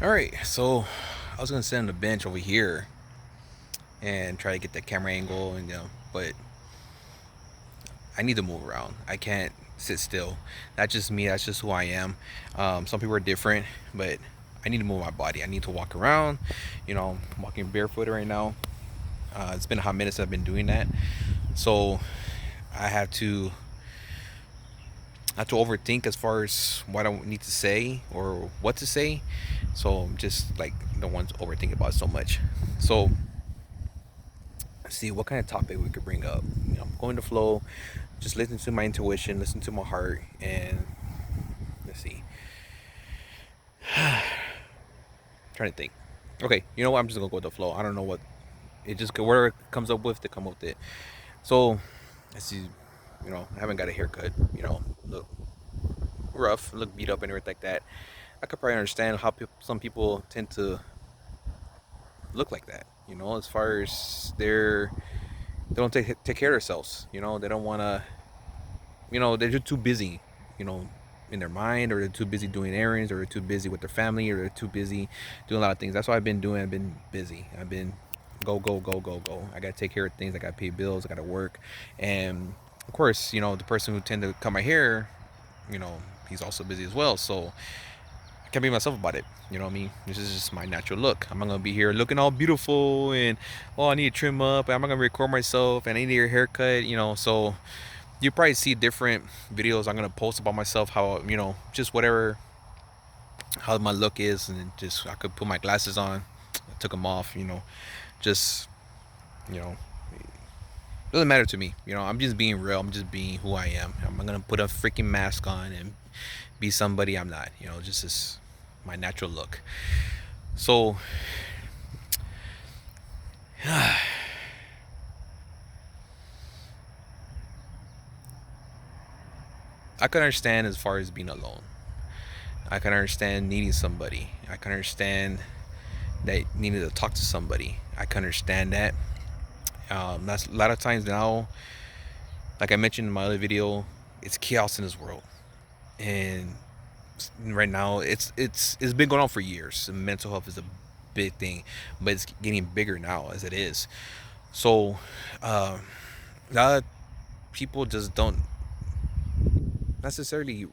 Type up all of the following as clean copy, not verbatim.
All right, so I was gonna sit on the bench over here and try to get the camera angle, and but I need to move around. I can't sit still. That's just me. That's just who I am. Some people are different, but I need to move my body. I need to walk around. I'm walking barefoot right now. It's been a hot minute since I've been doing that, so I have to overthink as far as what I need to say or what to say. So I'm just like the ones overthinking about it so much. So see what kind of topic we could bring up. Going to flow, just listen to my intuition, listen to my heart, and let's see. Trying to think. Okay, you know what? I'm just gonna go with the flow. I don't know what it just whatever it comes up with to come up with it. So let's see. I haven't got a haircut. Look rough, look beat up, and everything like that. I could probably understand how some people tend to look like that. As far as they don't take care of themselves. They don't want to. They're just too busy. You know, in their mind, or they're too busy doing errands, or they're too busy with their family, or they're too busy doing a lot of things. That's what I've been doing. I've been busy. I've been go go go go go. I gotta take care of things. I gotta pay bills. I gotta work, and of course, the person who tend to cut my hair, you know, he's also busy as well. So I can't be myself about it. You know what I mean? This is just my natural look. I'm not gonna be here looking all beautiful and I need to trim up. I'm not gonna record myself and I need a haircut. So you probably see different videos I'm gonna post about myself. How just whatever how my look is, and just I could put my glasses on. I took them off. Just you know it doesn't matter to me. I'm just being real. I'm just being who I am. I'm not gonna put a freaking mask on and be somebody I'm not. Just as my natural look. So I can understand as far as being alone. I can understand needing somebody. I can understand that needing to talk to somebody. I can understand that. That's a lot of times now. Like I mentioned in my other video, it's chaos in this world, and right now it's been going on for years. Mental health is a big thing, but it's getting bigger now as it is. So, a lot of people just don't necessarily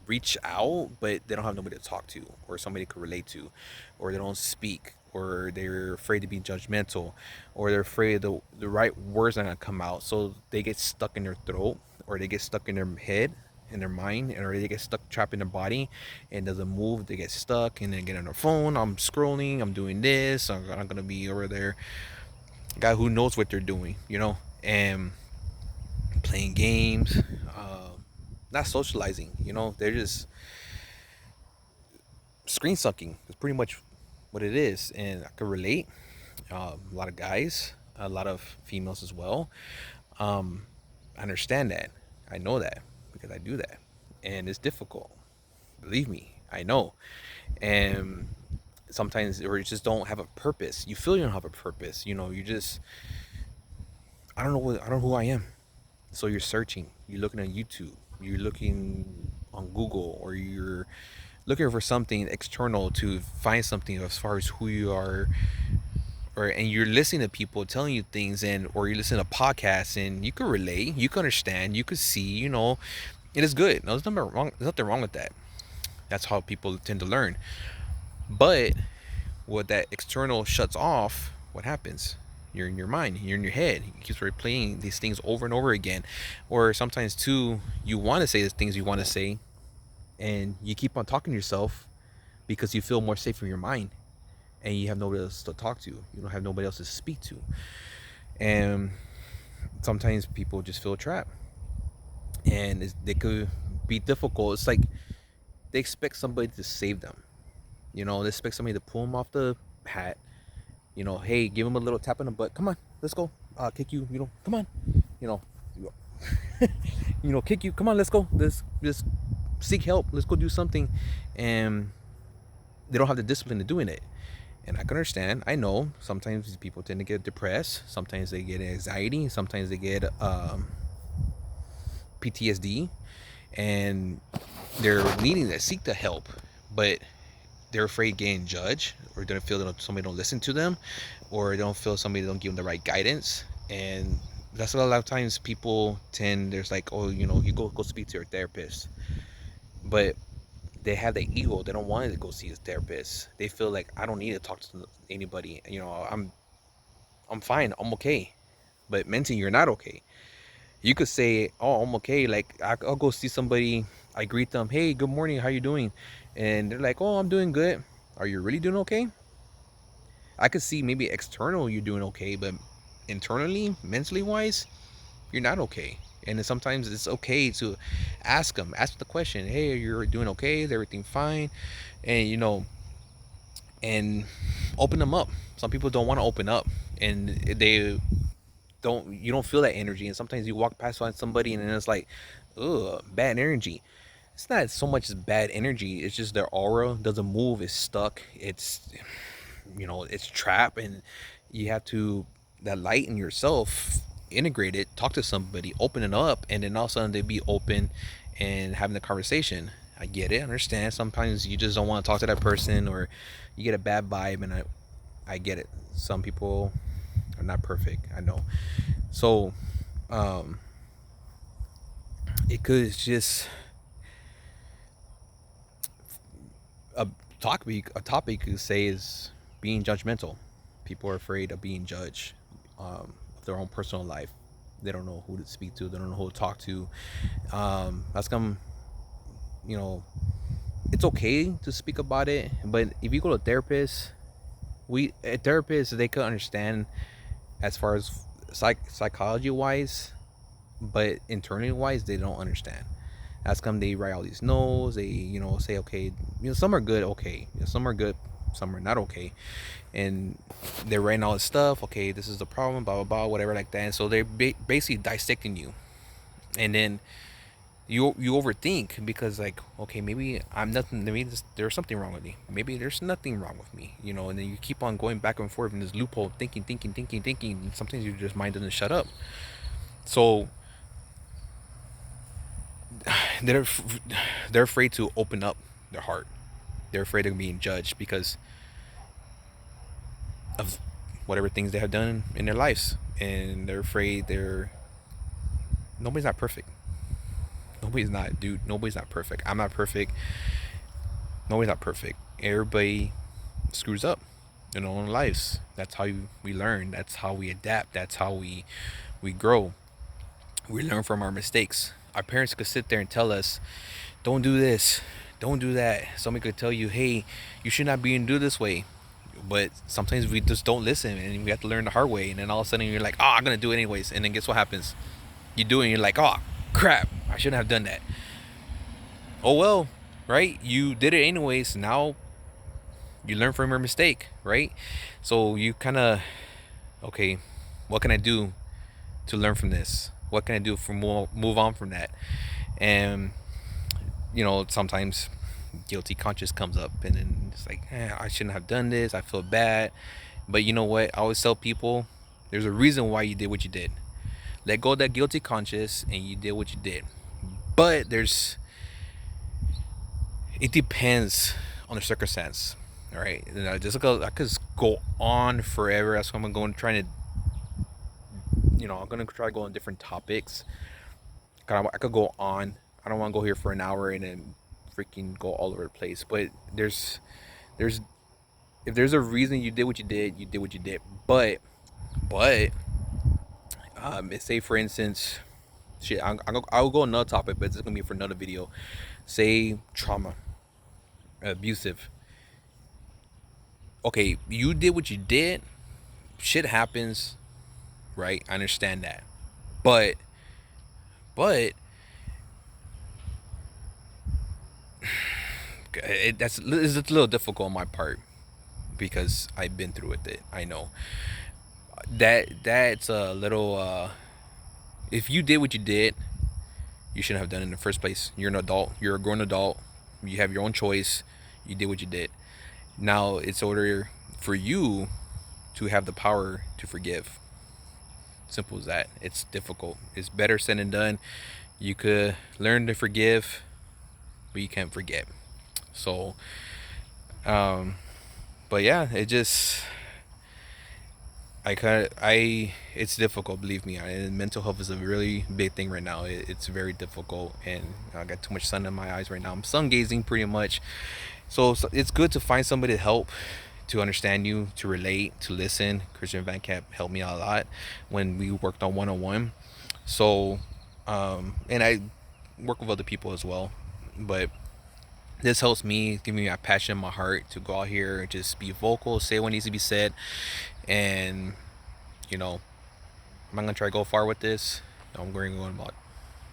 reach out, but they don't have nobody to talk to or somebody to relate to, or they don't speak, or they're afraid to be judgmental, or they're afraid the right words are gonna come out, so they get stuck in their throat, or they get stuck in their head, in their mind, or they get stuck trapped in their body and doesn't move. They get stuck and then get on their phone. I'm scrolling, I'm doing this, I'm not gonna be over there. Guy who knows what they're doing, and playing games, not socializing. They're just screen sucking. It's pretty much what it is, and I could relate. A lot of guys, a lot of females as well. I understand that. I know that because I do that, and it's difficult. Believe me, I know. And sometimes, or you just don't have a purpose. You feel you don't have a purpose. You just I don't know what I don't know who I am. So you're searching. You're looking on YouTube. You're looking on Google, or you're looking for something external to find something as far as who you are, and you're listening to people telling you things, and or you listen to podcasts, and you can relate, you can understand, you can see, it is good. No, there's nothing wrong with that. That's how people tend to learn. But what that external shuts off, what happens? You're in your mind, you're in your head. You keep replaying these things over and over again. Or sometimes too, you want to say the things you want to say, and you keep on talking to yourself because you feel more safe in your mind, and you have nobody else to talk to. You don't have nobody else to speak to. And sometimes people just feel trapped, and they could be difficult. It's like they expect somebody to save them. They expect somebody to pull them off the hat. Hey, give them a little tap on the butt. Come on, let's go. Kick you. Come on. You know, kick you. Come on, let's go. Let's just seek help. Let's go do something. And they don't have the discipline to doing it. And I can understand. I know sometimes people tend to get depressed. Sometimes they get anxiety. Sometimes they get PTSD, and they're needing to seek the help. But they're afraid getting judged, or they don't feel that somebody don't listen to them, or they don't feel somebody don't give them the right guidance. And that's what a lot of times people tend, there's like, oh, you go speak to your therapist, but they have the ego, they don't want to go see a therapist. They feel like, I don't need to talk to anybody, I'm fine, I'm okay. But mentally you're not okay. You could say, oh, I'm okay, like I'll go see somebody, I greet them, hey, good morning, how you doing? And they're like, oh, I'm doing good. Are you really doing okay? I could see maybe external you're doing okay, but internally, mentally wise, you're not okay. And then sometimes it's okay to ask the question, hey, you're doing okay, is everything fine? And and open them up. Some people don't want to open up, and they don't you don't feel that energy. And sometimes you walk past on somebody and then it's like, ugh, bad energy. It's not so much as bad energy, it's just their aura doesn't move, it's stuck, it's trapped. And you have to, that light in yourself, integrate it, talk to somebody, open it up, and then all of a sudden they be open and having the conversation. I get it, I understand, sometimes you just don't want to talk to that person, or you get a bad vibe. And I get it, some people are not perfect, I know. So um it could just a topic you could say is being judgmental. People are afraid of being judged, of their own personal life. They don't know who to speak to, they don't know who to talk to. That's come you know it's okay to speak about it, but if you go to a therapist, we a therapist, they could understand as far as psychology wise, but internally wise they don't understand. That's come they write all these no's, they say, okay, some are good, okay, some are good, some are not okay. And they're writing all this stuff, okay, this is the problem, blah blah blah, whatever, like that. And so they're basically dissecting you. And then you overthink, because like, okay, maybe I'm nothing, maybe there's something wrong with me, maybe there's nothing wrong with me, and then you keep on going back and forth in this loophole, thinking, and sometimes your just mind doesn't shut up. So they're they're afraid to open up their heart. They're afraid of being judged because of whatever things they have done in their lives, and they're afraid they're nobody's not perfect. Nobody's not, dude. Nobody's not perfect. I'm not perfect. Nobody's not perfect. Everybody screws up in their own lives. That's how we learn. That's how we adapt. That's how we grow. We learn from our mistakes. Our parents could sit there and tell us, don't do this, don't do that. Somebody could tell you, hey, you should not be and do this way. But sometimes we just don't listen, and we have to learn the hard way. And then all of a sudden you're like, oh, I'm gonna do it anyways. And then guess what happens? You do it and you're like, oh crap, I shouldn't have done that. Oh well, right? You did it anyways. Now you learn from your mistake, right? So you kind of, okay, what can I do to learn from this? What can I do for move on from that? And sometimes guilty conscience comes up, and then it's like, I shouldn't have done this, I feel bad. But you know what, I always tell people, there's a reason why you did what you did. Let go of that guilty conscience, and you did what you did. But it depends on the circumstance. All right, I could just go on forever. That's why I'm going trying to, I'm gonna try to go on different topics. I could go on. I don't want to go here for an hour and then freaking go all over the place. But there's if there's a reason you did what you did, you did what you did. But say for instance, shit, I'll go another topic, but it's gonna be for another video. Say trauma, abusive. Okay, you did what you did. Shit happens, right? I understand that, but it's a little difficult on my part because I've been through with it. I know that's a little. If you did what you did, you shouldn't have done it in the first place. You're an adult. You're a grown adult. You have your own choice. You did what you did. Now it's order for you to have the power to forgive. Simple as that. It's difficult. It's better said than done. You could learn to forgive, but you can't forget. So Um, but yeah, it just it's difficult, believe me. And mental health is a really big thing right now. It's very difficult, and I got too much sun in my eyes right now. I'm sun gazing pretty much. So it's good to find somebody to help, to understand you, to relate, to listen. Christian Van Camp helped me out a lot when we worked on 101. So, and I work with other people as well, but this helps me, give me a passion in my heart to go out here and just be vocal, say what needs to be said, and you know, I'm not gonna try to go far with this. I'm going to go in about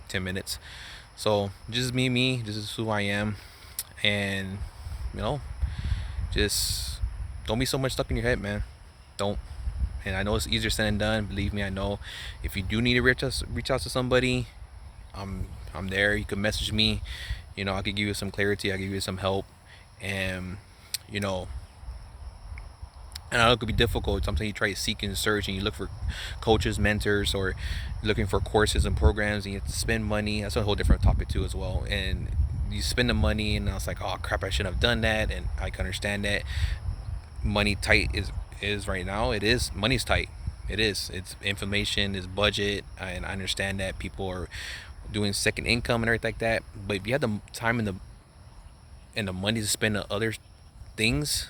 10 minutes. So just me. This is who I am, and you know, just don't be so much stuck in your head, man. Don't. And I know it's easier said than done. Believe me, I know. If you do need to reach out to somebody, I'm there. You can message me. You know, I could give you some clarity. I give you some help, and you know, and I know it could be difficult. Sometimes you try to seek and search, and you look for coaches, mentors, or looking for courses and programs, and you have to spend money. That's a whole different topic too, as well. And you spend the money, and I was like, oh crap, I shouldn't have done that. And I can understand that money tight is right now. It is, money's tight. It is. It's information, it's budget, and I understand that people are doing second income and everything like that. But if you have the time and the money to spend on other things,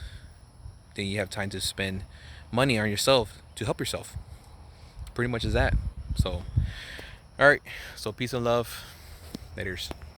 then you have time to spend money on yourself to help yourself. Pretty much is that. So, all right. So peace and love. Laters.